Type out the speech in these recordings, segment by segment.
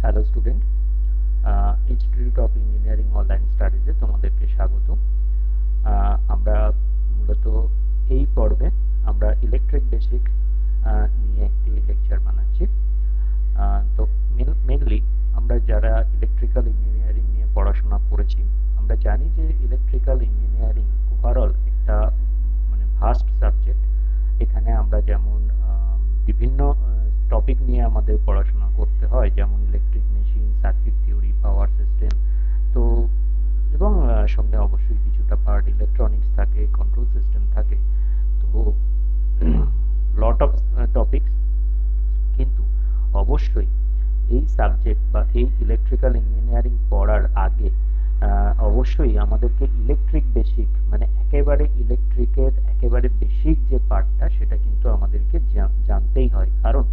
Hello student, institute of engineering online স্টাডিজে তোমাদেরকে স্বাগত। আমরা মূলত এই পর্বে আমরা ইলেকট্রিক বেসিক নিয়ে একটি লেকচার বানাচ্ছি। তো মেনলি আমরা যারা ইলেকট্রিক্যাল ইঞ্জিনিয়ারিং নিয়ে পড়াশোনা করেছি, আমরা জানি যে ইলেকট্রিক্যাল ইঞ্জিনিয়ারিং ওভারঅল একটা মানে ভাস্ট সাবজেক্ট। এখানে আমরা যেমন বিভিন্ন টপিক নিয়ে আমাদের পড়াশোনা করতে হয়, যেমন electric machine, circuit theory, power system, তো এবং সঙ্গে অবশ্যই কিছুটা পার্ট ইলেকট্রনিক্স থাকে, কন্ট্রোল সিস্টেম থাকে। তো লট অফ টপিকস, কিন্তু অবশ্যই এই সাবজেক্ট বা এই ইলেকট্রিক্যাল ইঞ্জিনিয়ারিং পড়ার আগে অবশ্যই আমাদেরকে ইলেকট্রিক বেসিক মানে একেবারে ইলেকট্রিকের একেবারে বেসিক যে পার্টটা সেটা কিন্তু আমাদেরকে জানতেই হয়। কারণ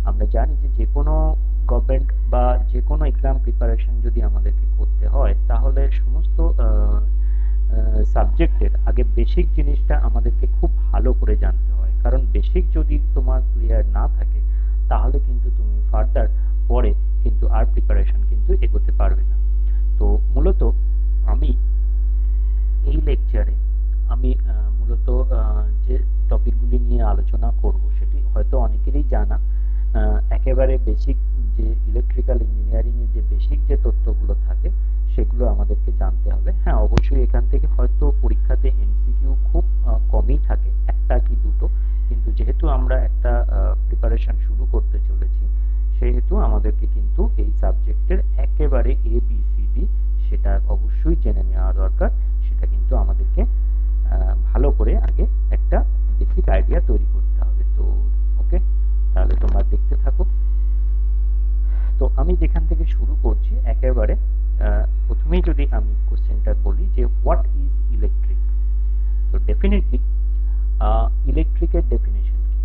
আমরা জানি যে কোনো গভর্নমেন্ট বা যে কোনো এক্সাম প্রিপারেশন যদি আমাদেরকে করতে হয়, তাহলে সমস্ত সাবজেক্টের আগে বেসিক জিনিসটা আমাদেরকে খুব ভালো করে জানতে হয়। কারণ বেসিক যদি তোমার ক্লিয়ার না থাকে, তাহলে কিন্তু তুমি ফার্দার পরে কিন্তু আর প্রিপারেশন কিন্তু এগোতে পারবে না। তো মূলত আমি এই লেকচারে আমি মূলত যে টপিকগুলি নিয়ে আলোচনা করব সেটি হয়তো অনেকেরই জানা। একেবারে বেসিক যে ইলেকট্রিক্যাল ইঞ্জিনিয়ারিংয়ের যে বেসিক যে তথ্যগুলো থাকে সেগুলো আমাদেরকে জানতে হবে। হ্যাঁ, অবশ্যই এখান থেকে হয়তো পরীক্ষাতে এমসিকিউ খুব কমই থাকে, একটা কি দুটো, কিন্তু যেহেতু আমরা একটা প্রিপারেশন শুরু করতে চলেছি, সেহেতু আমাদেরকে কিন্তু এই সাবজেক্টের একেবারে ABCD সেটা অবশ্যই জেনে নেওয়া দরকার। সেটা কিন্তু আমাদেরকে ভালো করে আগে একটা বেসিক আইডিয়া তৈরি করতে হবে। তো ওকে, তাহলে তোমরা দেখতে থাকো। তো আমি যেখান থেকে শুরু করছি, একেবারে প্রথমেই যদি আমি কোশ্চেনটা বলি যে হোয়াট ইজ ইলেকট্রিক। তো ডেফিনেটলি ইলেকট্রিকের ডেফিনেশন কি?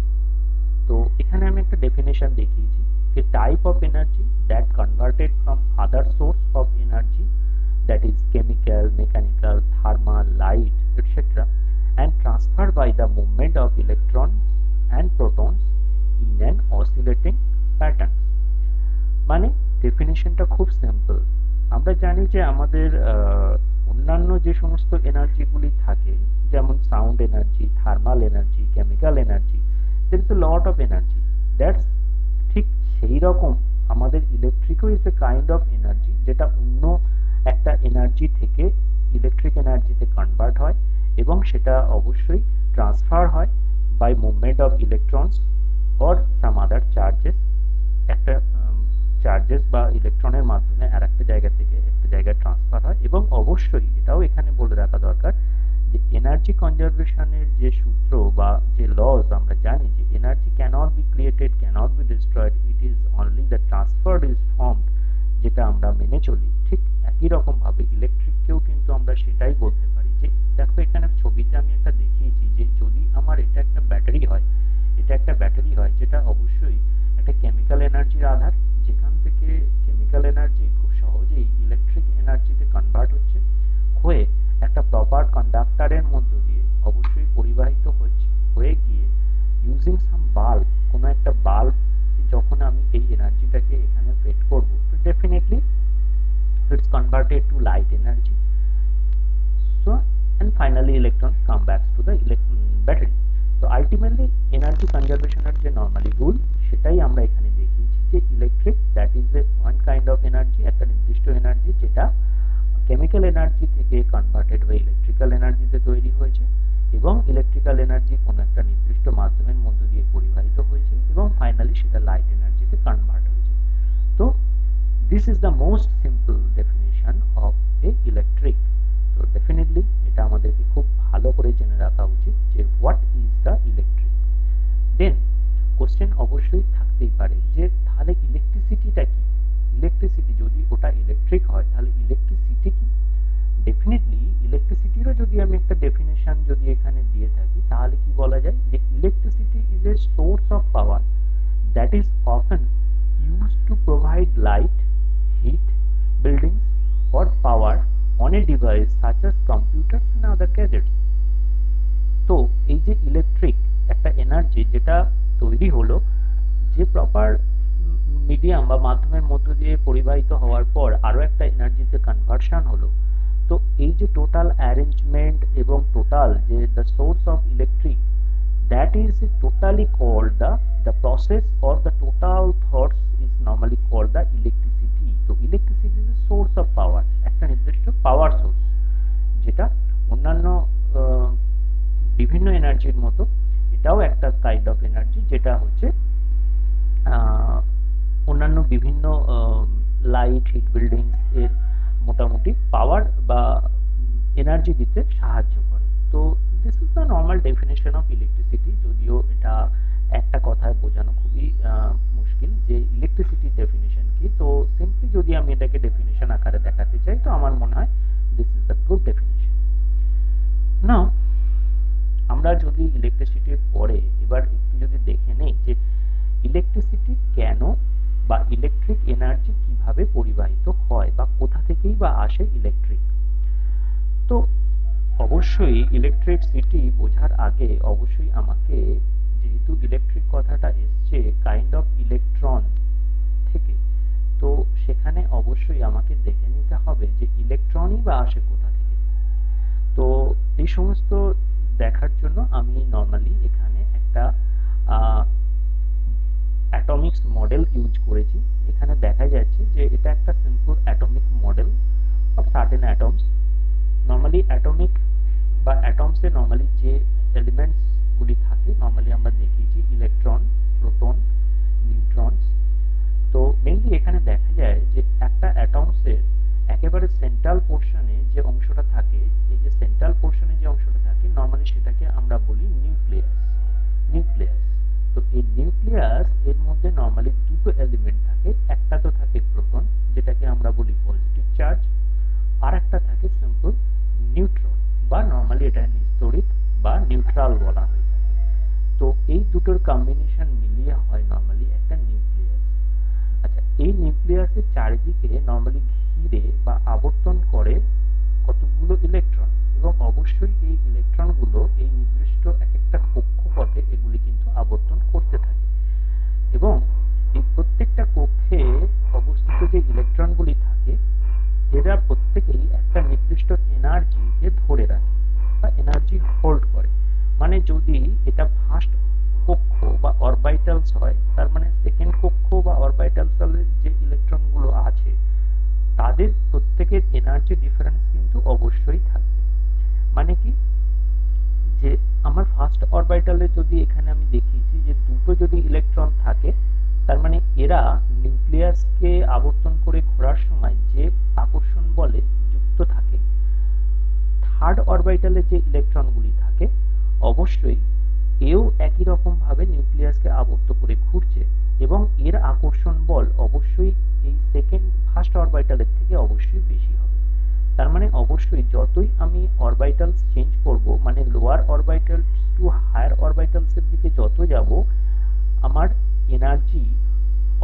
তো এখানে আমি একটা ডেফিনেশন দেখিয়েছি, a type of energy that converted from other source of energy, that is chemical, mechanical, thermal, light, etc., and transferred by the movement of electrons and protons in an oscillating pattern। মানে ডেফিনেশনটা খুব simple. আমরা জানি যে আমাদের অন্যান্য যে সমস্ত এনার্জিগুলি থাকে, যেমন sound energy, thermal energy, chemical energy, there is a lot of energy, that's ঠিক সেই রকম আমাদের ইলেকট্রিকও is a kind of energy, যেটা অন্য একটা এনার্জি থেকে ইলেকট্রিক এনার্জিতে কনভার্ট হয় এবং সেটা অবশ্যই ট্রান্সফার হয় by movement of electrons or some other charges. একটা চার্জেস বা ইলেকট্রনের মাধ্যমে আর একটা জায়গা থেকে একটা জায়গায় ট্রান্সফার হয়। এবং অবশ্যই এটাও এখানে বলে রাখা দরকার যে এনার্জি কনজারভেশনের যে সূত্র বা যে লজ আমরা জানি যে energy cannot be created, cannot be destroyed, it is only the transferred is formed, যেটা আমরা মেনে চলি। ঠিক একই রকম ভাবে ইলেকট্রিককেও কিন্তু আমরা সেটাই বলতে পারি। যে দেখো, এখানে ছবিতে আমি একটা দেখিয়েছি যে যদি আমার এটা একটা ব্যাটারি হয়, এটা একটা ব্যাটারি হয় যেটা অবশ্যই একটা কেমিক্যাল এনার্জির আধার, যেখান থেকে কেমিক্যাল এনার্জি খুব সহজেই ইলেকট্রিক এনার্জিতে কনভার্ট হচ্ছে, হয়ে একটা প্রপার কন্ডাক্টরের মধ্য দিয়ে অবশ্যই পরিবাহিত হয়ে গিয়ে ইউজিং সাম বাল্ব, কোনো একটা বাল্ব যখন আমি এই এনার্জিটাকে এখানে ফেড করব, তো definitely it's converted to light energy, so and finally electrons come back to the battery। তো আলটিমেটলি এনার্জি কনজারভেশনের যে নরমালি রুল, সেটাই আমরা এখানে দেখিয়েছি যে electric that is a one kind of energy, একটা নির্দিষ্ট এনার্জি যেটা কেমিক্যাল এনার্জি থেকে কনভার্টেড হয়ে ইলেকট্রিক্যাল এনার্জিতে তৈরি হয়েছে এবং ইলেকট্রিক্যাল এনার্জি কোনো একটা নির্দিষ্ট মাধ্যমের মধ্য দিয়ে পরিবাহিত হয়েছে এবং ফাইনালি সেটা লাইট এনার্জিতে কনভার্ট হয়েছে। তো this is the most simple definition of a electric। তো ডেফিনেটলি এটা আমাদেরকে খুব ভালো করে জেনে রাখা উচিত যে what is the electric. Then question অবশ্যই থাকতেই পারে যে তাহলে ইলেকট্রিসিটিটা কি? ইলেকট্রিসিটি যদি ওটা ইলেকট্রিক হয়, তাহলে ইলেকট্রিসিটি কি? ডেফিনেটলি ইলেকট্রিসিটিরও যদি আমি একটা ডেফিনেশন যদি এখানে দিয়ে থাকি, তাহলে কি বলা যায় যে electricity is a source of power that is often used to provide light, heat, buildings or power on a device such as computers and other gadgets। তো এই যে ইলেকট্রিক একটা এনার্জি যেটা তৈরি হলো, যে প্রপার মিডিয়াম বা মাধ্যমের মধ্য দিয়ে পরিবাহিত হওয়ার পর আরো একটা এনার্জিতে কনভার্সন হলো। তো এই যে টোটাল অ্যারেঞ্জমেন্ট এবং টোটাল যে the source of electric, that is totally called the process, or the total thoughts is normally called the electricity. তো electricity is a source of power, একটা নির্দিষ্ট পাওয়ার সোর্স, যেটা অন্যান্য আহ, বিভিন্ন এনার্জির মতো এটাও একটা কাইন্ড অফ এনার্জি, যেটা হচ্ছে আহ, অন্যান্য বিভিন্ন লাইট হিট বিল্ডিং এর মোটামুটি পাওয়ার বা এনার্জি দিতে সাহায্য করে। তো this is the normal definition of electricity. যদিও এটা একটা কথায় বোঝানো খুবই মুশকিল যে ইলেকট্রিসিটির ডেফিনেশন কি। তো সিম্পলি যদি আমি এটাকে ডেফিনেশন আকারে দেখাতে চাই, তো আমার মনে হয় this is the good definition. Now আমরা যদি ইলেকট্রিসিটির পরে এবার একটু যদি দেখে নেই যে ইলেকট্রিসিটি কেন বা ইলেকট্রিক এনার্জি কিভাবে পরিবাহিত হয় বা কোথা থেকেই বা আসে ইলেকট্রিক। তো অবশ্যই ইলেকট্রিসিটি বোঝার আগে অবশ্যই আমাকে, যেহেতু ইলেকট্রিক কথাটা এসছে কাইন্ড অফ ইলেকট্রন থেকে, তো সেখানে অবশ্যই আমাকে দেখে নিতে হবে যে ইলেকট্রনই বা আসে কোথা থেকে। তো এই সমস্ত দেখার জন্য আমি নর্মালি এখানে একটা অ্যাটমিক্স মডেল ইউজ করেছি। এখানে দেখা যাচ্ছে যে এটা একটা simple atomic model of certain atoms. Normally atomic বা অ্যাটমসে নর্মালি যে এলিমেন্টস গুলি থাকে নর্মালি আমরা দেখিয়েছি ইলেকট্রন, প্রোটন, নিউট্রনস। তো মেইনলি এখানে দেখা যায় যে একটা অ্যাটমসের একেবারে সেন্ট্রাল পোর্শনে যে অংশটা থাকে, এই যে সেন্ট্রাল পোর্শনে যে অংশটা থাকে নর্মালি সেটাকে আমরা বলি নিউক্লিয়াস। নিউক্লিয়াস, তো এই নিউক্লিয়াস এর মধ্যে নর্মালি দুটো এলিমেন্ট থাকে। একটা তো থাকে প্রোটন, যেটাকে আমরা বলি পজিটিভ চার্জ, আর একটা থাকে সিম্পল নিউট্রন, বা নর্মালি এটা নিস্তড়িত বা নিউট্রাল বলা হয়ে থাকে। তো এই দুটোর কম্বিনেশন মিলিয়ে হয় নর্মালি একটা নিউক্লিয়াস। আচ্ছা, এই নিউক্লিয়াসের চারিদিকে নর্মালি ঘিরে বা আবর্তন করে কতগুলো ইলেকট্রন, এবং অবশ্যই এই ইলেকট্রনগুলো এই নির্দিষ্ট এক একটা কক্ষপথে এগুলি কিন্তু আবর্তন করতে থাকে। এবং এই প্রত্যেকটা কক্ষে অবস্থিত যে ইলেকট্রনগুলি থাকে এরা প্রত্যেকেই একটা নির্দিষ্ট এনার্জিকে ধরে রাখে বা এনার্জি হোল্ড করে। মানে যদি এটা ফার্স্ট কক্ষ বা অরবিটালস হয়, তার মানে সেকেন্ড কক্ষ বা অরবিটালসের যে ইলেকট্রনগুলো আছে তাদের প্রত্যেকের এনার্জি ডিফারেন্স কিন্তু অবশ্যই থাকবে। মানে কি, যে আমার ফার্স্ট অরবিটালে যদি এখানে আমি দেখিয়েছি যে দুটো যদি ইলেকট্রন থাকে, তার মানে এরা নিউক্লিয়াসকে আবর্তন করে ঘোরার সময় যে আকর্ষণ বলে যুক্ত থাকে, থার্ড অরবিটালে যে ইলেকট্রনগুলি থাকে অবশ্যই এও একই রকম ভাবে নিউক্লিয়াসকে আবর্ত করে ঘুরছে, এবং এর আকর্ষণ বল অবশ্যই এই ফার্স্ট অরবিটালের থেকে অবশ্যই বেশি হবে। তার মানে অবশ্যই যতই আমি অরবিটালস চেঞ্জ করব, মানে lower orbital to higher orbitals এর দিকে যত যাব, আমার energy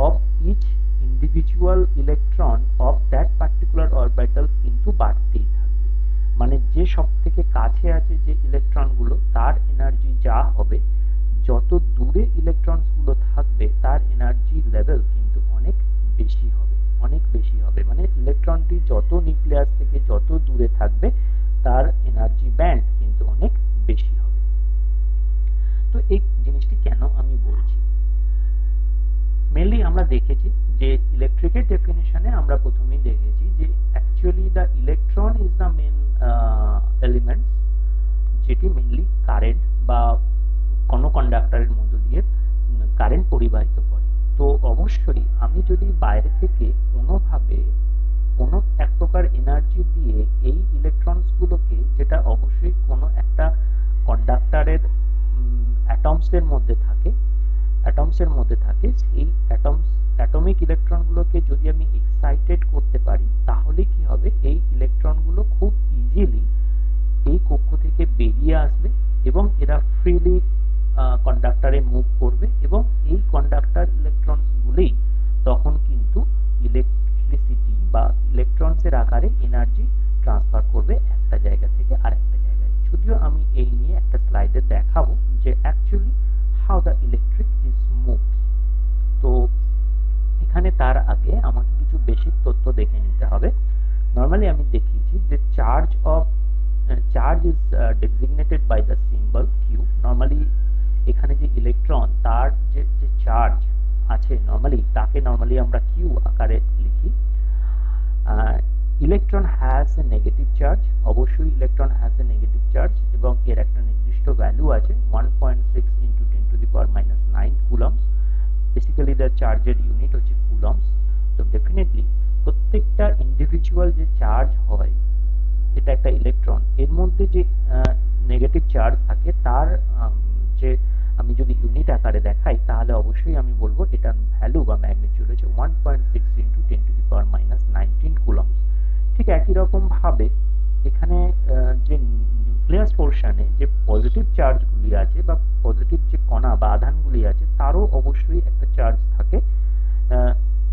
of each individual electron of that particular orbital কিন্তু বাড়তেই থাকবে। মানে যে সব থেকে কাছে আছে যে ইলেকট্রনগুলো তার এনার্জি যা হবে, যত দূরে ইলেকট্রনস গুলো থাকবে তার এনার্জি লেভেল কিন্তু অনেক বেশি হবে, অনেক বেশি হবে। মানে ইলেকট্রনটি যত নিউক্লিয়াস থেকে যত দূরে থাকবে তার এনার্জি ব্যান্ড কিন্তু অনেক বেশি হবে। তো এই জিনিসটি কেন আমি বলছি, মেনলি আমরা দেখেছি যে ইলেকট্রিকের ডেফিনিশনে আমরা প্রথমেই দেখেছি যে actually the electron is the main element, যেটি মেনলি কারেন্ট বা কোনো কন্ডাক্টরের মধ্য দিয়ে কারেন্ট পরিবাহিত করে। তো অবশ্যই আমি যদি বাইরে থেকে কোনোভাবে কোনো এক প্রকার এনার্জি দিয়ে এই ইলেকট্রনস গুলোকে, যেটা অবশ্যই কোনো একটা কন্ডাক্টরের অ্যাটমসের মধ্যে থাকে, সেই অ্যাটমিক ইলেকট্রন গুলোকে যদি আমি এক্সাইটেড করতে পারি, তাহলে কি হবে, এই ইলেকট্রন গুলো খুব ইজিলি এই কক্ষ থেকে বেরিয়ে আসবে এবং এরা ফ্রিলি কন্ডাক্টরে মুভ করবে, এবং এই কন্ডাক্টর ইলেকট্রনস গুলোই তখন কিন্তু ইলেকট্রিসিটি বা ইলেকট্রনসের আকারে এনার্জি ট্রান্সফার করবে একটা জায়গা থেকে আরেকটা জায়গায়। যদিও আমি এই নিয়ে একটা স্লাইডে দেখাবো যে actually how the electric is moved. তো তার আগে আমাকে কিছু বেসিক তথ্য দেখে নিতে হবে। নর্মালি আমি দেখিয়েছি যে charge is designated by the symbol Q. Normally এখানে যে ইলেকট্রন তার যে চার্জ আছে তাকে নর্মালি আমরা কিউ আকারে লিখি। Electron has a negative charge, অবশ্যই electron has a negative charge এবং এর একটা নির্দিষ্ট ভ্যালু আছে 1.6 × 10⁻⁹ কুলম্বস। বেসিক্যালি তার চার্জের ইউনিট হচ্ছে কুলম্বস। তো ডেফিনেটলি প্রত্যেকটা ইন্ডিভিজুয়াল যে চার্জ হয়, এটা একটা ইলেকট্রন, এর মধ্যে যে নেগেটিভ চার্জ থাকে তার যে আমি যদি ইউনিট আকারে দেখাই তাহলে অবশ্যই আমি বলবো এটার ভ্যালু বা ম্যাগনিটিউড হচ্ছে 1.6 × 10⁻⁹ কুলম্বস। ঠিক একই রকম ভাবে এখানে যে নিউক্লিয়াস পোর্শনে যে পজিটিভ চার্জগুলি আছে বা পজিটিভ যে কণা বা আধানগুলি আছে তারও অবশ্যই একটা চার্জ থাকে।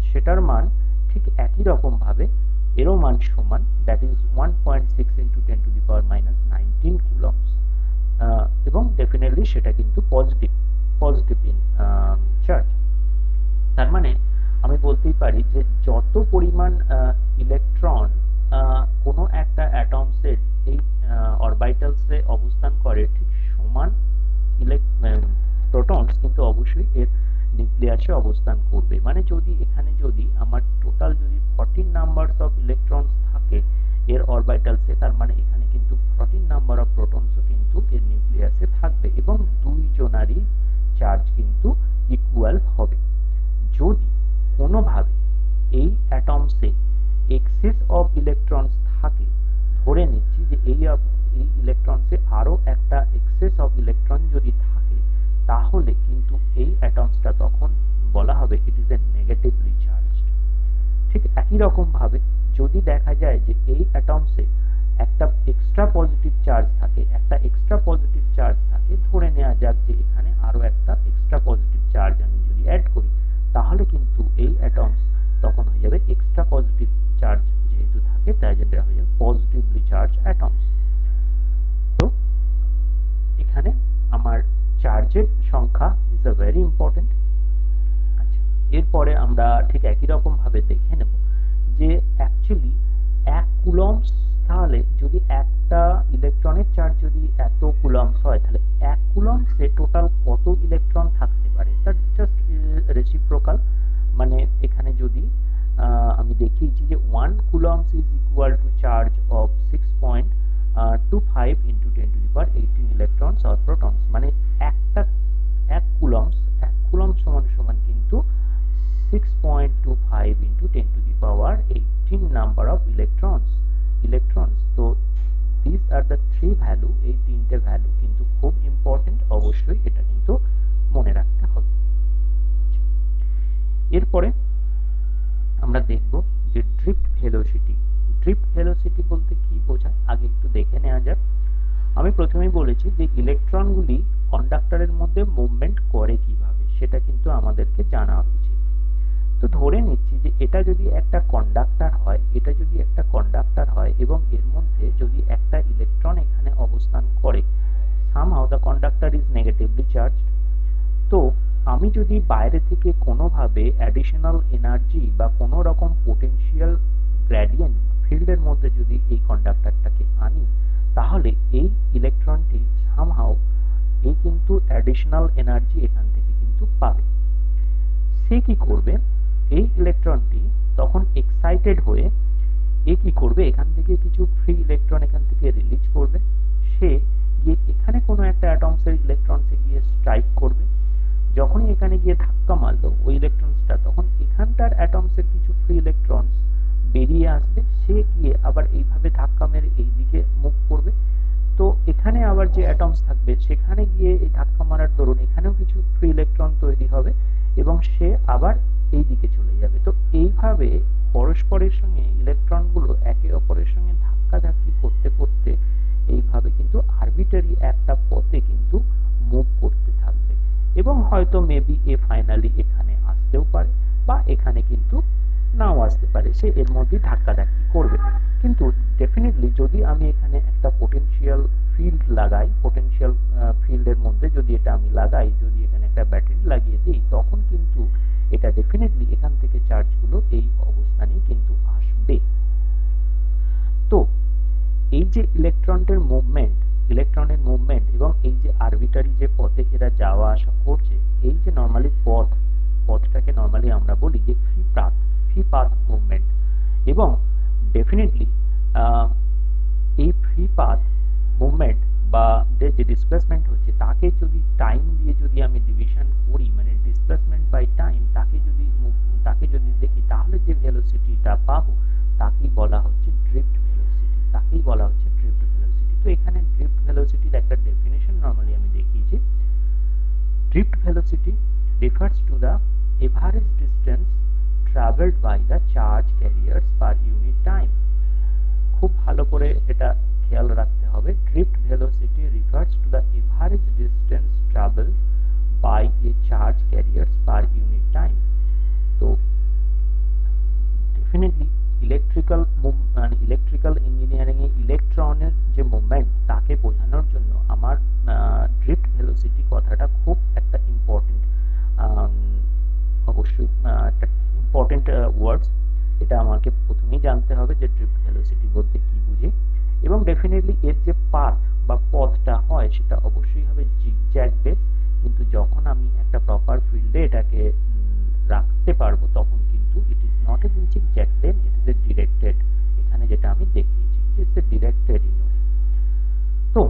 সেটার মান ঠিক একই রকম ভাবে এরও মান সমান, দ্যাট ইজ 1.6 × 10⁻⁹ কুলম্বস। এবং ডেফিনেটলি সেটা কিন্তু পজিটিভ ইন চার্জ। তার মানে আমি বলতেই পারি যে যত পরিমাণ ইলেকট্রন কোনো একটা অ্যাটমসের এই অরবিটালসে অবস্থান করে, ঠিক সমান প্রোটনস কিন্তু অবশ্যই এর নিউক্লিয়াসে অবস্থান করবে। মানে যদি আমার টোটাল যদি 14 নাম্বারস অফ ইলেকট্রনস থাকে এর অরবিটালসে, তার মানে এখানে কিন্তু 14 নাম্বার অফ প্রোটনসও কিন্তু এর নিউক্লিয়াসে থাকবে এবং দুইজনারই চার্জ কিন্তু ইকুয়াল হবে। যদি কোনোভাবে এই অ্যাটমসে এক্সেস অফ ইলেকট্রনস থাকে, ধরে নিচ্ছি যে এই ইলেকট্রনসে আরো একটা এক্সেস অফ ইলেকট্রন যদি থাকে, তাহলে কিন্তু এই অ্যাটমসটা তখন বলা হবে ইট ইজ এ নেগেটিভলি চার্জড। ঠিক একই রকম ভাবে যদি দেখা যায় যে এই অ্যাটমসে একটা এক্সট্রা পজিটিভ চার্জ থাকে, ধরে নেওয়া যাক যে এখানে আরো একটা এক্সট্রা পজিটিভ চার্জ আমি যদি অ্যাড করি, তাহলে কিন্তু এই অ্যাটমস তখন হয়ে যাবে এক্সট্রা পজিটিভ চার্জ যেহেতু থাকে তাই জন্য হয়ে যাবে পজিটিভলি চার্জ অ্যাটমস। তো এখানে আমার চার্জের সংখ্যা ইজ আ ভেরি ইম্পর্টেন্ট। আচ্ছা, এরপরে আমরা ঠিক একই রকম ভাবে দেখে নেব যে অ্যাকচুয়ালি 1 কুলম্বস, তাহলে যদি একটা ইলেকট্রনের চার্জ যদি এত কুলম্বস হয়, তাহলে 1 কুলম্বসে টোটাল কত ইলেকট্রন থাকতে পারে, তার জাস্ট রেসিপ্রোকাল। মানে এখানে যদি আমি দেখিয়েছি যে 1 Coulomb's is equal two charge of 6.25 × 10⁻18 electrons or protons. মানে এক কুলম্বস সমান কিন্তু 6.25 × 10⁻18 নাম্বার অফ ইলেকট্রনস। তো these are the 3 ভ্যালু, এই তিনটে ভ্যালু কিন্তু খুব ইম্পর্টেন্ট, অবশ্যই এটা কিন্তু মনে রাখতে হবে। এরপরে আমরা দেখব যে ড্রিফট ভেলোসিটি বলতে কি বোঝায় আগে একটু দেখে নেওয়া যাক। আমি প্রথমেই বলেছি যে ইলেকট্রনগুলি কন্ডাক্টরের মধ্যে মুভমেন্ট করে কিভাবে, সেটা কিন্তু আমাদেরকে জানা উচিত। তো ধরে নিচ্ছি যে এটা যদি একটা কন্ডাক্টর হয় এবং এর মধ্যে যদি একটা ইলেকট্রন এখানে অবস্থান করে, somehow the conductor is negatively charged। তো আমি যদি বাইরে থেকে কোনোভাবে অ্যাডিশনাল এনার্জি বা কোনো রকম পোটেনশিয়াল গ্রেডিয়েন্ট ফিল্ডের মধ্যে যদি এই কন্ডাক্টরটাকে আনি, তাহলে এই ইলেকট্রনটি সামহাউ কিন্তু অ্যাডিশনাল এনার্জি এখান থেকে কিন্তু পাবে। সে কি করবে, এই ইলেকট্রনটি তখন এক্সাইটেড হয়ে কি করবে, এখান থেকে কিছু ফ্রি ইলেকট্রন এখান থেকে রিলিজ করবে। সে গিয়ে এখানে কোনো একটা অ্যাটমসের ইলেকট্রনসে গিয়ে স্ট্রাইক করবে। যখনই এখানে গিয়ে ধাক্কা মারলো ওই ইলেকট্রনসটা, তখন এখানটার অ্যাটমসের কিছু ফ্রি ইলেকট্রনস বেরিয়ে আসবে। সে গিয়ে আবার এইভাবে ধাক্কা মেরে এইদিকে মুভ করবে। তো এখানে আবার যে অ্যাটমস থাকবে সেখানে গিয়ে এই ধাক্কা মারার দরুন এখানেও কিছু ফ্রি ইলেকট্রন তৈরি হবে এবং সে আবার এই দিকে চলে যাবে। তো এইভাবে পরস্পরের সঙ্গে ইলেকট্রনগুলো একে অপরের সঙ্গে ধাক্কাধাক্কি করতে করতে এইভাবে কিন্তু আরবিটারি একটা পথে কিন্তু মুভ করতে থাকবে এবং হয়তো মেবি ফাইনালি এখানে আসতেও পারে বা এখানে কিন্তু নাও আসতে পারে, সে এর মধ্যে ধাক্কাধাক্কি করবে। কিন্তু ডেফিনেটলি যদি আমি এখানে একটা পোটেনশিয়াল ফিল্ড লাগাই, পোটেনশিয়াল ফিল্ডের মধ্যে যদি এটা আমি লাগাই, যদি এখানে একটা ব্যাটারি লাগিয়ে দিই, তখন কিন্তু এটা ডেফিনেটলি এখান থেকে চার্জগুলো এই অবস্থানেই কিন্তু আসবে। তো এই যে ইলেকট্রনের মুভমেন্ট এবং এই যে আরবিটারি যে পথে এরা যাওয়া আসা করছে, এই যে নর্মালি পথটাকে নর্মালি আমরা বলি যে ফ্রি পাথ মুভমেন্ট। এবং ডেফিনেটলি এই ফ্রি পাথ মুভমেন্ট বা যে ডিসপ্লেসমেন্ট হচ্ছে তাকে যদি টাইম দিয়ে যদি আমি ডিভিশন করি, মানে ডিসপ্লেসমেন্ট বাই টাইম, তাকে যদি দেখি, তাহলে যে ভেলোসিটিটা পাবো তাকেই বলা হচ্ছে ড্রিফট ভেলোসিটি। তো এখানে ড্রিফট ভেলোসিটির একটা ডেফিনেশন নরমালি আমি দেখিয়েছি। Drift velocity refers to the average distance traveled by the charge carriers per unit time। খুব ভালো করে এটা খেয়াল রাখতে হবে। Drift velocity refers to the average distance traveled by a charge carriers per unit time। তো ডেফিনেটলি ইলেকট্রিক্যাল ইঞ্জিনিয়ারিং এ ইলেকট্রনের যে মুভমেন্ট তাকে বোঝানোর জন্য আমার ড্রিফট ভেলোসিটি কথাটা খুব একটা ইম্পর্টেন্ট, অবশ্যই একটা ইম্পর্টেন্ট ওয়ার্ডস। এটা আমাকে প্রথমেই জানতে হবে যে ড্রিফট ভেলোসিটি বলতে কি বুঝি। এবং ডেফিনেটলি এর যে পথটা হয় সেটা অবশ্যই হবে জিগজ্যাগ বেস, কিন্তু যখন আমি একটা প্রপার ফিল্ডে এটাকে রাখতে পারবো তখন কিন্তু it is not a zigzag, then it is a directed. এখানে যেটা আমি দেখিয়েছি যে it's a directed in way. তো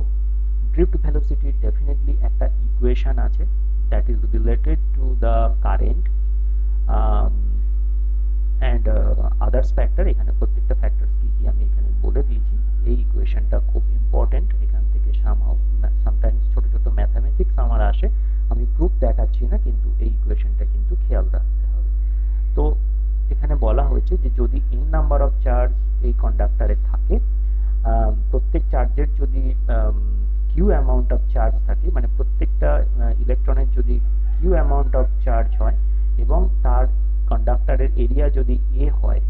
ড্রিফট ভেলোসিটির ডেফিনেটলি একটা ইকুয়েশন আছে that is related to the current and others factor। এখানে প্রত্যেকটা ফ্যাক্টরস কি কি আমি এখানে বলে দিয়েছি। এই ইকুয়েশনটা খুব ইম্পর্টেন্ট। এখান থেকে সামটাইমস ছোট ছোট ম্যাথমেটিক্স আমার আসে, আমি প্রুফ দেখাচ্ছি না, কিন্তু এই ইকুয়েশনটা কিন্তু খেয়াল রাখতে হবে। তো এখানে বলা হয়েছে যে যদি n নাম্বার অফ চার্জ এই কন্ডাক্টরে থাকে, প্রত্যেক চার্জের যদি কিউ অ্যামাউন্ট অফ চার্জ থাকে, মানে প্রত্যেকটা ইলেকট্রনের যদি কিউ অ্যামাউন্ট অফ চার্জ হয় এবং তার কন্ডাক্টরের এরিয়া যদি a হয়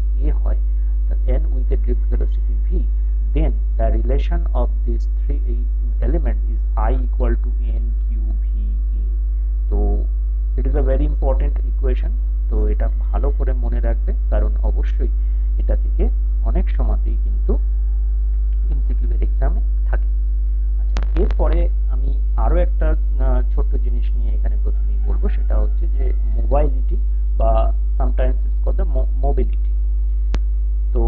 n with a drift velocity v, then the relation of these three element is I equal to n q v a। তো it is a very important equation। তো এটা ভালো করে মনে রাখবে, কারণ অবশ্যই এটা থেকে অনেক সময়তেই কিন্তু এমসিকিউ এর এক্সামে থাকে। এরপরে আমি আরো একটা ছোট্ট জিনিস নিয়ে এখানে প্রথমেই বলবো, সেটা হচ্ছে যে মোবাইলিটি বা sometimes it's called the mobility. তো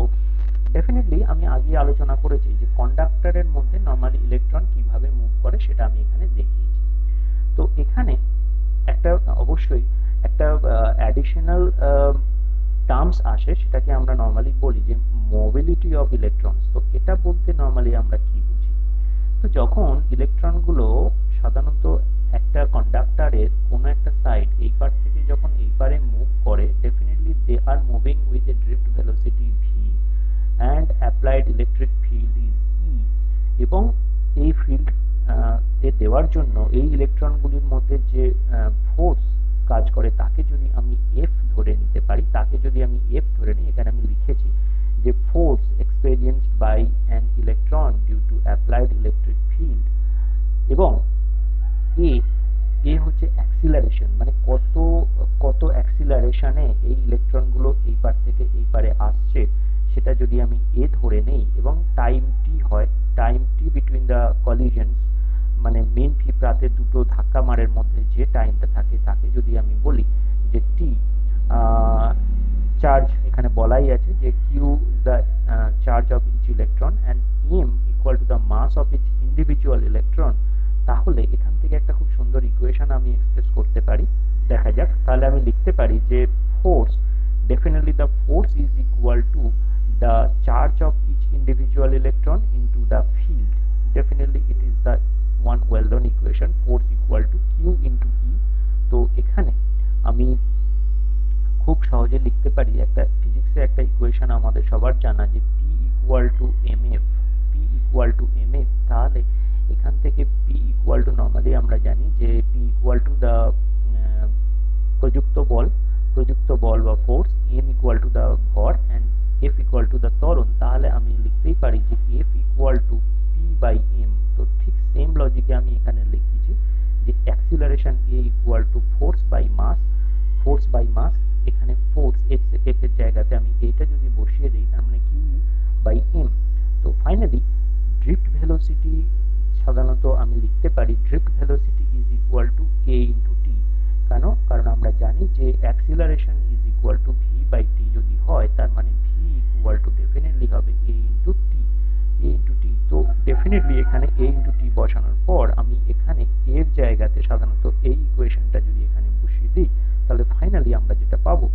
ডেফিনেটলি আমি আগে আলোচনা করেছি যে কন্ডাক্টরের মধ্যে নরমালি ইলেকট্রন কিভাবে মুভ করে সেটা আমি এখানে দেখিয়েছি। তো এখানে একটা অবশ্যই একটা অ্যাডিশনাল টার্মস আসে, সেটাকে আমরা নরমালি বলি যে মোবিলিটি অফ ইলেকট্রনস। তো এটা বলতে নরমালি আমরা কি বুঝি? তো যখন ইলেকট্রনগুলো সাধারণত একটা কন্ডাক্টরের কোনো একটা সাইড এই পার থেকে যখন এই পারে মুভ করে, definitely they are moving with a drift velocity v and applied electric field is E। এবং এই ফিল্ড এ দেওয়ার জন্য এই ইলেকট্রনগুলির মধ্যে যে ফোর্স কাজ করে তাকে যদি আমি F ধরে নিতে পারি, এখানে আমি লিখেছি যে force experienced by an electron due to applied electric field. এবং এ হচ্ছে অ্যাক্সিলারেশন, মানে কত অ্যাক্সিলারেশনে এই ইলেকট্রনগুলো এই পার থেকে এই পারে আসছে, সেটা যদি আমি ধরে নেই। এবং টাইম টি বিটুইন দ্য কলিশনস, মানে মেন ফিপ্রাতে দুটো ধাক্কা মারের মধ্যে যে টাইমটা থাকে তাকে যদি আমি বলি যে টি, চার্জ এখানে বলাই আছে যে Q is the charge of each electron and M equal to the mass of each individual electron. তাহলে এখান থেকে একটা খুব সুন্দর ইকুয়েশন আমি এক্সপ্রেস করতে পারি। দেখা যাক, তাহলে আমি লিখতে পারি যে force, definitely the force is equal to the charge of each individual electron into the field। definitely it is the one well known equation, force equal to q into e। তো এখানে আমি খুব সহজে লিখতে পারি, একটা ফিজিক্সে একটা ইকুয়েশন আমাদের সবার জানা যে p equal to mf। তাহলে এখান থেকে p equal to নরমালি আমরা জানি যে p equal to the প্রযুক্ত বল বা force, m equal to the ভর and f equal to the ত্বরণ। তাহলে আমি লিখতেই পারি যে f equal to p by m। তো ঠিক সেম লজিকে আমি এখানে লিখেছি যে acceleration a equal to force by mass জায়গাতে আমি এইটা যদি বসিয়ে দিই, তার মানে কিউ বাই এম। তো ফাইনালি ড্রিফট ভেলোসিটি সাধারণত আমি লিখতে পারি drift velocity is equal to A into T. কেন? কারণ আমরা জানি যে acceleration is equal to V by T যদি হয়, তার মানে ভি ইকুয়াল টু ডেফিনেটলি হবে এ ইন্টু টি। এ ইন্টু টি, তো ডেফিনেটলি এখানে এ ইন্টু টি বসানোর পর আমি এখানে এর জায়গাতে সাধারণত এই ইকুয়েশনটা যদি এখানে বসিয়ে দিই, তাহলে ফাইনালি আমরা যেটা পাবো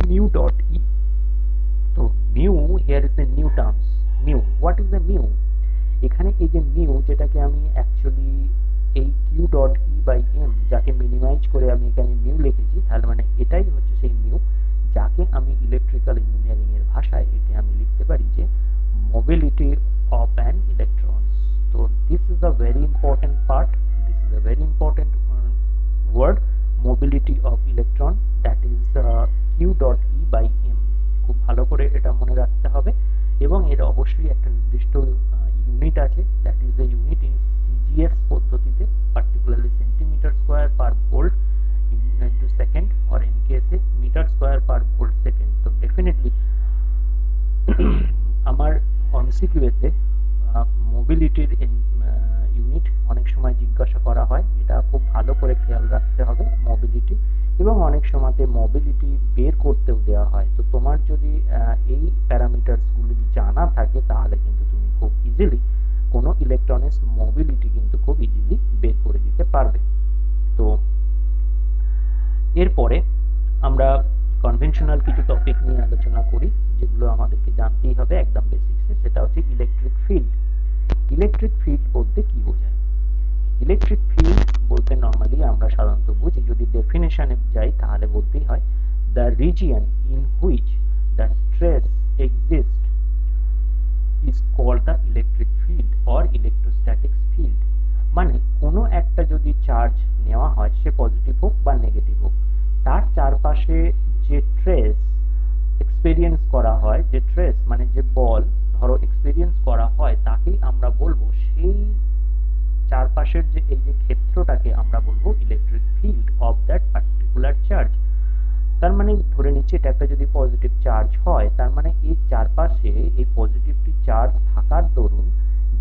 মিউ ডট ই। তো mu, here is the new terms mu. What is the mu? এখানে এই যে মিউ, যেটাকে আমি অ্যাকচুয়ালি এই Q dot E by M, যাকে মিনিমাইজ করে আমি এখানে মিউ লিখেছি, তাহলে মানে এটাই হচ্ছে সেই মিউ, যাকে আমি ইলেকট্রিক্যাল ইঞ্জিনিয়ারিং এর ভাষায় একে আমি লিখতে পারি যে mobility of an electrons. So this is a very important part, this is a very important word, mobility of electron, that is q dot e by m। খুব ভালো করে এটা মনে রাখতে হবে, এবং এর অবশ্যই একটা নির্দিষ্ট ইউনিট আছে, that is the unit in CGS পদ্ধতিতে, particularly centimetre square per volt into second, or in case metre square per volt second. তো ডেফিনেটলি আমার অনসিকিউতে মোবিলিটির ইউনিট অনেক সময় জিজ্ঞাসা করা হয়, এটা খুব ভালো করে খেয়াল রাখতে হবে মোবিলিটি, এবং অনেক সময়তে মোবিলিটি বের করতেও দেওয়া হয়। তো তোমার যদি এই প্যারামিটারসগুলি জানা থাকে, তাহলে কিন্তু তুমি খুব ইজিলি কোনো ইলেকট্রনের মোবিলিটি কিন্তু খুব ইজিলি বের করে দিতে পারবে। তো এরপরে আমরা কনভেনশনাল কিছু টপিক নিয়ে আলোচনা করি, যেগুলো আমাদেরকে জানতেই হবে একদম বেসিক্সে। সেটা হচ্ছে ইলেকট্রিক ফিল্ড। ইলেকট্রিক ফিল্ড বলতে কি বোঝায়? ইলেকট্রিক ফিল্ড বলতে নর্মালি আমরা সাধারণত বুঝি, যদি ডেফিনেশনে যাই তাহলে বলতেই হয় the region in which the stress exist is called the electric field or electrostatics field. মানে কোনো একটা যদি চার্জ নেওয়া হয়, সে পজিটিভ হোক বা নেগেটিভ হোক, তার চারপাশে যে ট্রেস এক্সপেরিয়েন্স করা হয়, যে ট্রেস মানে যে বল ধরো এক্সপেরিয়েন্স করা হয়, তাকেই আমরা বলবো, সেই চারপাশের যে এই যে ক্ষেত্রটাকে আমরা বলবো electric field of that particular charge. তার মানে ধরে নিচ্ছি এটা একটা যদি পজিটিভ চার্জ হয়, তার মানে এই চারপাশে এই পজিটিভটি চার্জ থাকার দরুন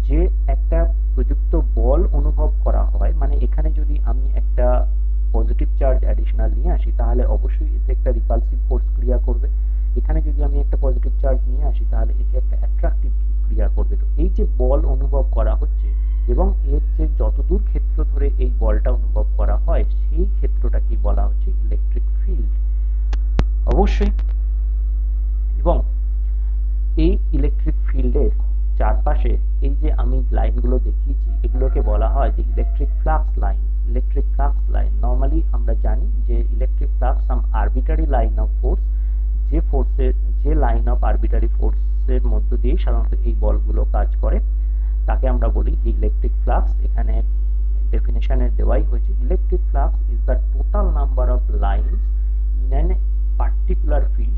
যে একটা প্রযুক্ত বল অনুভব করা হয়, মানে এখানে যদি আমি একটা পজিটিভ চার্জ অ্যাডিশনাল নিয়ে আসি, তাহলে অবশ্যই এতে একটা রিপালসিভ ফোর্স ক্রিয়া করবে। এখানে যদি আমি একটা পজিটিভ চার্জ নিয়ে আসি, তাহলে একে একটা অ্যাট্রাকটিভ ক্রিয়া করবে। তো এই যে বল অনুভব করা হচ্ছে, এবং এর যে যতদূর ক্ষেত্র ধরে এই বলটা অনুভব করা হয়, সেই ক্ষেত্রটাকে বলা হচ্ছে ইলেকট্রিক ফিল্ড অবশ্যই। এবং এই ইলেকট্রিক ফিল্ডের চারপাশে এই যে আমি লাইনগুলো দেখিয়েছি, এগুলোকে বলা হয় যে electric flux line. Electric flux line normally আমরা জানি যে electric flux some arbitrary line of force, যে ফোর্সের যে লাইন অফ আরবিটারি ফোর্সের মধ্য দিয়ে সাধারণত এই বলগুলো কাজ করে, তাকে আমরা বলি যে ইলেকট্রিক ফ্লাক্স। এখানে ডেফিনেশনে দেওয়াই হয়েছে, electric flux is the total number of lines in an particular field.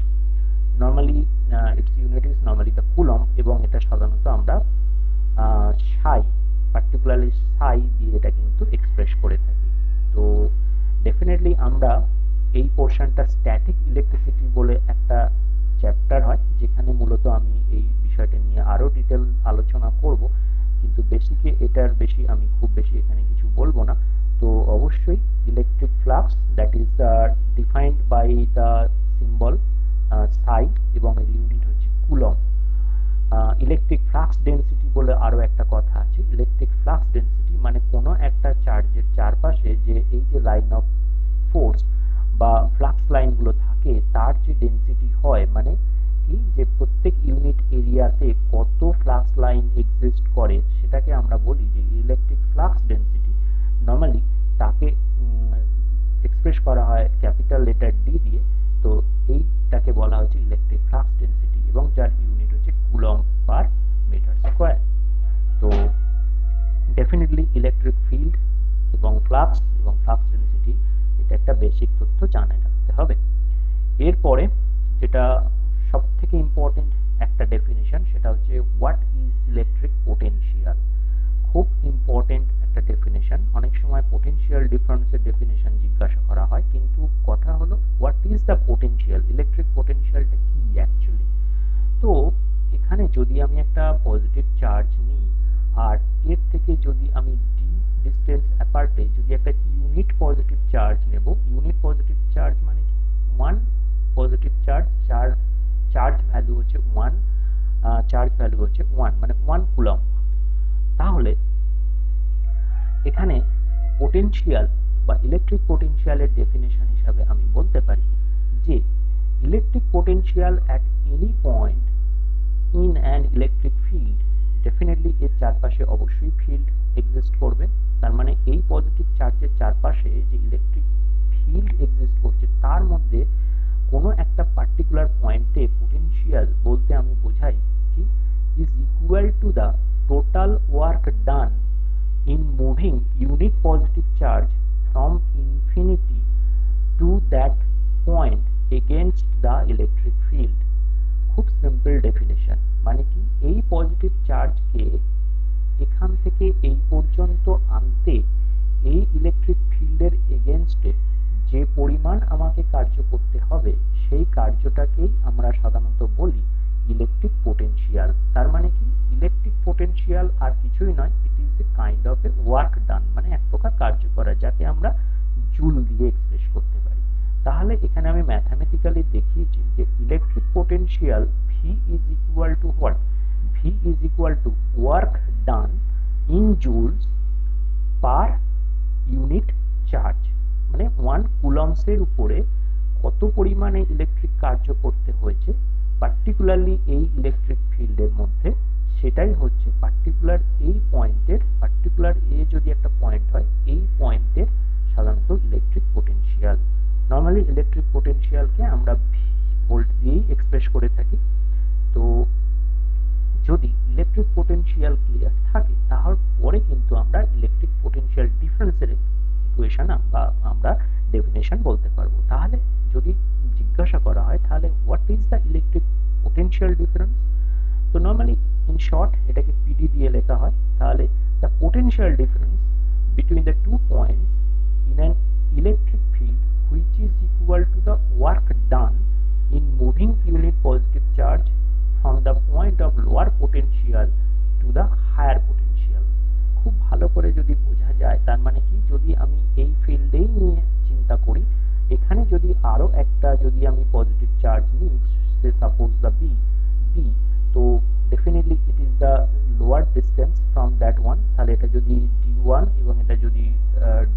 Normally its unit is normally the coulomb, এবং এটা সাধারণত আমরা সাই, পার্টিকুলারলি সাই দিয়ে এটা কিন্তু এক্সপ্রেস করে থাকি। তো ডেফিনেটলি আমরা এই পোর্শনটা স্ট্যাটিক ইলেকট্রিসিটি বলে একটা চ্যাপ্টার হয়, যেখানে মূলত আমি এই বিষয়টা নিয়ে আরো ডিটেল আলোচনা করব, কিন্তু বেসিকে এটার বেশি আমি খুব বেশি এখানে কিছু বলবো না। তো অবশ্যই electric flux that is defined by the symbol psi, এবং এর ইউনিট হচ্ছে কুলম। ইলেকট্রিক ফ্লাক্স ডেন্সিটি বলে আরো একটা কথা আছে। ইলেকট্রিক ফ্লাক্স ডেন্সিটি মানে কোনো একটা চার্জের চারপাশে যে এই যে লাইন অফ ফোর্স বা ফ্লাক্স লাইনগুলো থাকে, তার যে ডেন্সিটি হয়, মানে কি যে প্রত্যেক ইউনিট এরিয়াতে কত ফ্লাক্স লাইন এক্সিস্ট করে, সেটাকে আমরা বলি যে ইলেকট্রিক ফ্লাক্স ডেন্সিটি। নর্মালি তাকে এক্সপ্রেস করা হয় ক্যাপিটাল লেটার ডি দিয়ে। তো এইটাকে বলা হচ্ছে ইলেকট্রিক ফ্লাক্স ডেন্সিটি, এবং যার ইউনিট হচ্ছে কুলম পার মিটার স্কোয়ার। তো ডেফিনেটলি ইলেকট্রিক ফিল্ড এবং ফ্লাক্স ডেন্সিটি, এটা একটা বেসিক তথ্য জানা রাখতে হবে। এরপরে যেটা সব থেকে ইম্পর্টেন্ট একটা ডেফিনিশন, সেটা হচ্ছে হোয়াট ইজ ইলেকট্রিক পোটেনশিয়াল। খুব ইম্পর্টেন্ট একটা ডেফিনেশন। অনেক সময় পোটেনশিয়াল ডিফারেন্সের ডেফিনেশন জিজ্ঞাসা করা হয়, কিন্তু কথা হলো what is the potential, electric পোটেনশিয়ালটা আমি একটা পজিটিভ চার্জ নিই আর এর থেকে যদি আমি ডি ডিস্টেন্স অ্যাপার্টে যদি একটা ইউনিট পজিটিভ চার্জ নেব, ইউনিট পজিটিভ চার্জ মানে কি, ওয়ান পজিটিভ চার্জ, যার চার্জ ভ্যালু হচ্ছে ওয়ান, মানে 1 কুলম্ব, তাহলে এখানে পোটেনশিয়াল বা ইলেকট্রিক পোটেনশিয়ালের ডেফিনেশন হিসাবে আমি বলতে পারি যে electric potential at any point in an electric field, definitely এর চারপাশে অবশ্যই ফিল্ড এক্সিস্ট করবে, তার মানে এই পজিটিভ চার্জের চারপাশে যে ইলেকট্রিক ফিল্ড এক্সিস্ট করছে তার মধ্যে কোনো একটা পার্টিকুলার পয়েন্টে পোটেনশিয়াল বলতে আমি বোঝাই কি is equal to the total work done in moving unit positive charge from infinity to that point against the electric field. খুব সিম্পল ডেফিনেশন, মানে কি এই পজিটিভ চার্জকে এখান থেকে এই পর্যন্ত আনতে এই ইলেকট্রিক ফিল্ডের এগেনস্টে যে পরিমাণ আমাকে কার্য করতে হবে সেই কার্যটাকেই আমরা সাধারণত বলি ইলেকট্রিক পোটেনশিয়াল। তার মানে কি ইলেকট্রিক পোটেনশিয়াল আর কিছুই নয়, ইট is a kind of A work done, মানে এক প্রকার কার্য করা, যাকে আমরা জুল দিয়ে এক্সপ্রেস করতে পারি। তাহলে এখানে আমি ম্যাথমেটিক্যালি দেখিয়েছি যে electric potential V is equal two what, V is equal to work done in joules per unit charge, মানে 1 কুলম্বসের উপরে কত পরিমাণে ইলেকট্রিক কার্য করতে হয়েছে পার্টিকুলারলি এই ইলেকট্রিক ফিল্ডের মধ্যে, সেটাই হচ্ছে পার্টিকুলার এই পয়েন্টের, পার্টিকুলার এ যদি একটা পয়েন্ট হয় এই পয়েন্টের সাধারণত ইলেকট্রিক পোটেনশিয়াল। নর্মালি ইলেকট্রিক পোটেনশিয়ালকে আমরা ভোল্ট দিয়েই এক্সপ্রেস করে থাকি। তো যদি ইলেকট্রিক পোটেনশিয়াল ক্লিয়ার থাকে তারপরে কিন্তু আমরা ইলেকট্রিক পোটেনশিয়াল ডিফারেন্সের ইকুয়েশন বা আমরা ডেফিনেশন বলতে পারবো। তাহলে যদি জিজ্ঞাসা করা হয় তাহলে what is the electric potential difference, তো নর্মালি ইন শর্ট এটাকে পিডি দিয়ে লেখা হয়। তাহলে the potential difference between the two points in an electric field which is equal to the work done in moving unit positive charge from the point of lower potential to the higher potential. খুব ভালো করে যদি বোঝা যায় তার মানে কি, যদি আমি এই ফিল্ডেই নিয়ে চিন্তা করি, এখানে যদি আরো একটা যদি আমি পজিটিভ চার্জ নিই, সে সাপোজ দ্য বি, তো definitely it is the lower distance from that one. তাহলে এটা যদি d1 এবং এটা যদি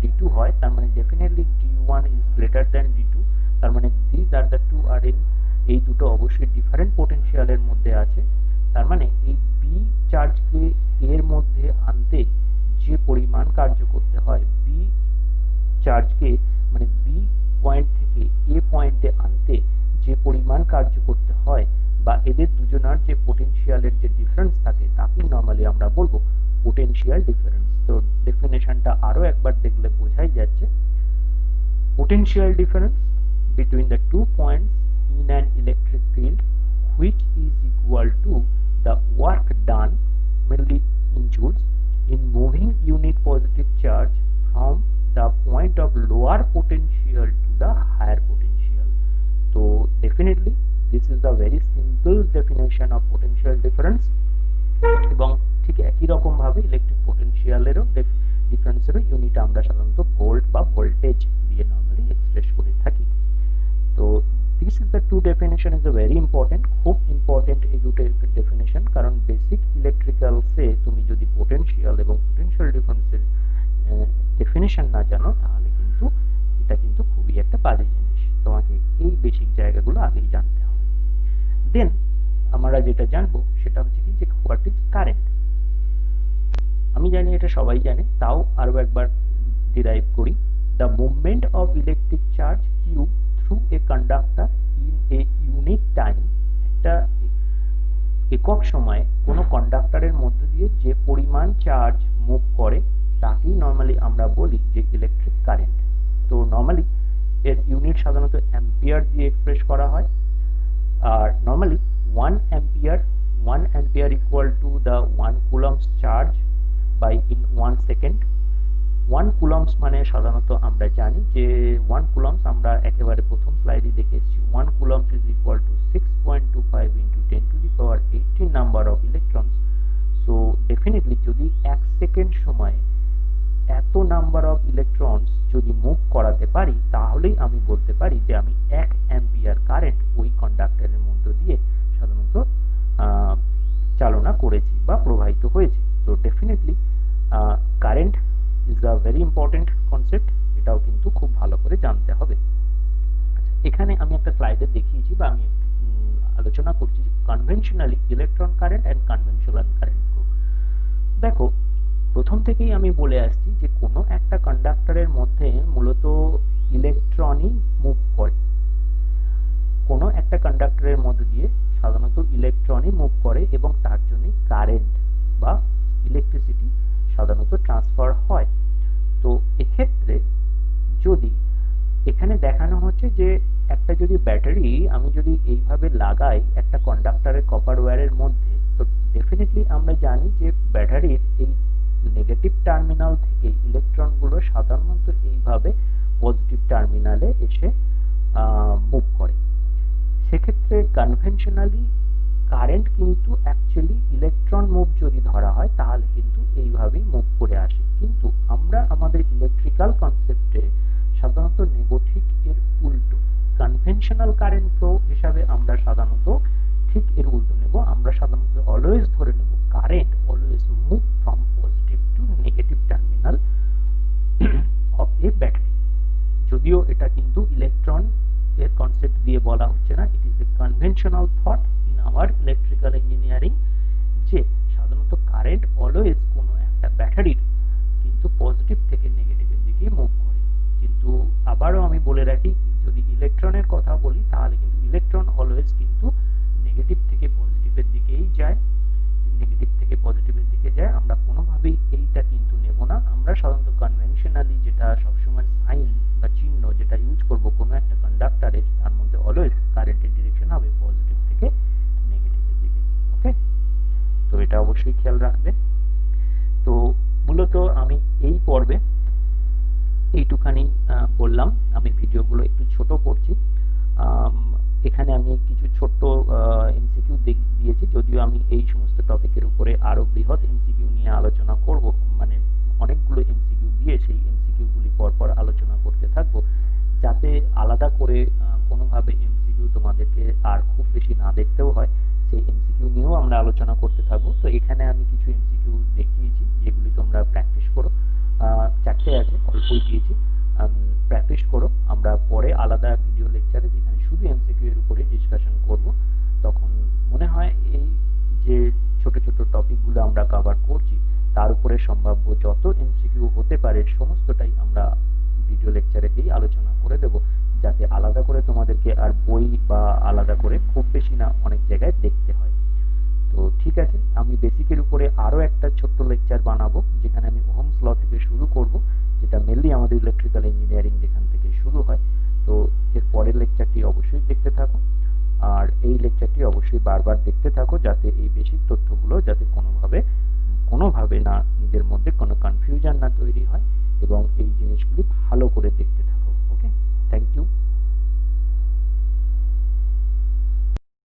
d2 হয়, তার মানে definitely d1 is greater than d2, তার মানে this are the two are in, এই দুটো অবশ্যই ডিফারেন্ট পোটেনশিয়ালের মধ্যে আছে। তার মানে এই বি চার্জকে এর মধ্যে আনতে যে পরিমাণ কার্য করতে হয়, বি চার্জকে মানে বি পয়েন্ট থেকে এ পয়েন্টে আনতে যে পরিমাণ কার্য করতে হয় বা এদের দুজনার যে পোটেনশিয়ালের যে ডিফারেন্স থাকে তাকেই নরমালি আমরা বলবো পোটেনশিয়াল ডিফারেন্স। তো ডেফিনেশনটা আরো একবার দেখলে বোঝাই যাচ্ছে, potential difference between the 2 points in an electric field which is equal to the work done mainly in joules in moving unit positive charge from the point of lower potential to the higher potential. So definitely this is a very simple definition of potential difference এবং ঠিক একই রকম ভাবে electric পোটেনশিয়ালেরও ডিফারেন্সেরও unit আমরা সাধারণত volt বা voltage দিয়ে normally express করে থাকি। তো this is the two definition is very important, খুব ইম্পর্টেন্ট এই দুটো ডেফিনেশন, কারণ বেসিক ইলেকট্রিক্যালসে তুমি যদি পোটেনশিয়াল এবং পোটেনশিয়াল ডিফারেন্সের ডেফিনেশন না জানো তাহলে কিন্তু এটা কিন্তু খুবই একটা বাজে জিনিস, তোমাকে এই বেসিক জায়গাগুলো আগেই জানতে হবে। দেন আমরা যেটা জানবো সেটা হচ্ছে কি যে হোয়াট ইজ কারেন্ট। আমি জানি এটা সবাই জানে, তাও আরো একবার ডিরাইভ করি। The movement of electric charge Q through a conductor in a unit time, একটা একক সময়ে কোনো কন্ডাক্টরের মধ্যে দিয়ে যে পরিমাণ চার্জ মুভ করে তাকেই নর্মালি আমরা বলি যে ইলেকট্রিক কারেন্ট। তো নর্মালি এর ইউনিট সাধারণত অ্যাম্পিয়ার দিয়ে এক্সপ্রেস করা হয়, আর normally 1 ampere equal to the 1 coulombs charge by in 1 second। 1 coulombs মানে সাধারণত আমরা জানি যে 1 coulombs আমরা একেবারে প্রথম স্লাইডে দেখেছি 1 coulombs is equal to 6.25 into 10 to the power 18 number of electric number of electrons যদি মুভ করাতে পারি, তাহলেই আমি বলতে পারি যে আমি 1 অ্যাম্পিয়ার কারেন্ট ওই কন্ডাক্টরের মধ্য দিয়ে সাধারণত চালনা করেছি বা প্রবাহিত হয়েছে। তো definitely current is a very important concept, এটাও কিন্তু খুব ভালো করে জানতে হবে। আচ্ছা, এখানে আমি একটা স্লাইডে দেখিয়েছি বা আমি আলোচনা করছি conventionally electron current and conventional current flow. দেখো, প্রথম থেকেই আমি বলে আসছি যে কোনো একটা কন্ডাক্টরের মধ্যে মূলত ইলেকট্রনই মুভ করে। কোনো একটা কন্ডাক্টরের মধ্যে দিয়ে সাধারণত ইলেকট্রনই মুভ করে এবং তার জন্যই কারেন্ট বা ইলেকট্রিসিটি সাধারণত ট্রান্সফার হয়। তো এক্ষেত্রে যদি এখানে দেখানো হচ্ছে যে একটা যদি ব্যাটারি আমি যদি এইভাবে লাগাই একটা কন্ডাক্টরের কপার ওয়্যারের মধ্যে, তো ডেফিনেটলি আমরা জানি যে ব্যাটারির এই নেগেটিভ টার্মিনাল থেকে ইলেকট্রনগুলো সাধারণত এইভাবে পজিটিভ টার্মিনালে এসে মুভ করে। সেক্ষেত্রে কনভেনশনালি কারেন্ট কিন্তু অ্যাকচুয়ালি ইলেকট্রন মুভ যদি ধরা হয় তাহলে কিন্তু এইভাবেই মুভ করে আসে, কিন্তু আমরা আমাদের ইলেকট্রিক্যাল কনসেপ্টে সাধারণত নেব ঠিক এর উল্টো। কনভেনশনাল কারেন্ট ফ্লো হিসাবে আমরা সাধারণত ঠিক এর উল্টো নেব। আমরা সাধারণত অলওয়েজ ধরে নেব current always move from positive to negative terminal of a battery. যদিও এটা কিন্তু ইলেকট্রন এর কনসেপ্ট দিয়ে বলা হচ্ছে না, ইট is A conventional thought in our electrical engineering যে সাধারণত কারেন্ট অলওয়েজ কোনো একটা ব্যাটারির কিন্তু পজিটিভ থেকে নেগেটিভের দিকে মুভ করে। কিন্তু আবারও আমি বলে রাখি, যদি ইলেকট্রনের কথা বলি তাহলে কিন্তু ইলেকট্রন অলওয়েজ কিন্তু নেগেটিভ থেকে পজিটিভের দিকেই যায়, নেগেটিভ থেকে পজিটিভের দিকে যায়। আমরা কোনোভাবেই এইটা কিন্তু নেব না। আমরা সাধারণত কনভেনশনালি যেটা সবসময় সাইন বা চিহ্ন যেটা ইউজ করব কোনো একটা কন্ডাক্টরের, তার মধ্যে অলওয়েজ কারেন্টের ডিরেকশন হবে পজিটিভ থেকে নেগেটিভের দিকে। ওকে, তো এটা অবশ্যই খেয়াল রাখবে। তো মূলত আমি এই পর্বে এইটুখানি বললাম। আমি ভিডিওগুলো একটু ছোট করছি। এখানে আমি কিছু ছোট্ট এমসিকিউ দিয়েছি, যদিও আমি এই সমস্ত টপিকের উপরে আরো বৃহৎ এমসিকিউ নিয়ে আলোচনা করব, মানে অনেকগুলো এমসিকিউ দিয়ে সেই এমসিকিউগুলি পরপর আলোচনা করতে থাকবো, যাতে আলাদা করে কোনোভাবে এমসিকিউ তোমাদেরকে আর খুব বেশি না দেখতেও হয়, সেই এমসিকিউ নিয়েও আমরা আলোচনা করতে থাকবো। তো এখানে আমি কিছু এমসিকিউ দেখিয়েছি যেগুলি তোমরা প্র্যাকটিস করো। 4টে আছে, অল্পই দিয়েছি, প্র্যাকটিস করো। আমরা পরে আলাদা ভিডিও লেকচারে যেখানে শুধু এমসিকিউ এর উপরে ডিসকাশন করব, তখন মনে হয় এই যে ছোট ছোট টপিকগুলো আমরা কভার করছি তার উপরে সম্ভাব্য যত এমসিকিউ হতে পারে সমস্তটাই আমরা ভিডিও লেকচারে দিয়ে আলোচনা করে দেব, যাতে আলাদা করে তোমাদেরকে আর বই বা আলাদা করে খুব বেশি না অনেক জায়গায় দেখতে হয়। তো ঠিক আছে, আমি বেসিকের উপরে আরো একটা ছোট্ট লেকচার বানাবো, যেখানে আমি ওহমস ল থেকে শুরু করব, যেটা মেনলি আমাদের ইলেকট্রিক্যাল ইঞ্জিনিয়ারিং যেখান থেকে শুরু হয়। তো এর পরের লেকচারটি অবশ্যই দেখতে থাকো, আর এই লেকচারটি অবশ্যই বারবার দেখতে থাকো, যাতে এই বেসিক তথ্যগুলো যাতে কোনোভাবে না নিজের মধ্যে কোনো কনফিউশন না তৈরি হয়, এবং এই জিনিসগুলি ভালো করে দেখতে থাকো। ওকে, থ্যাংক ইউ।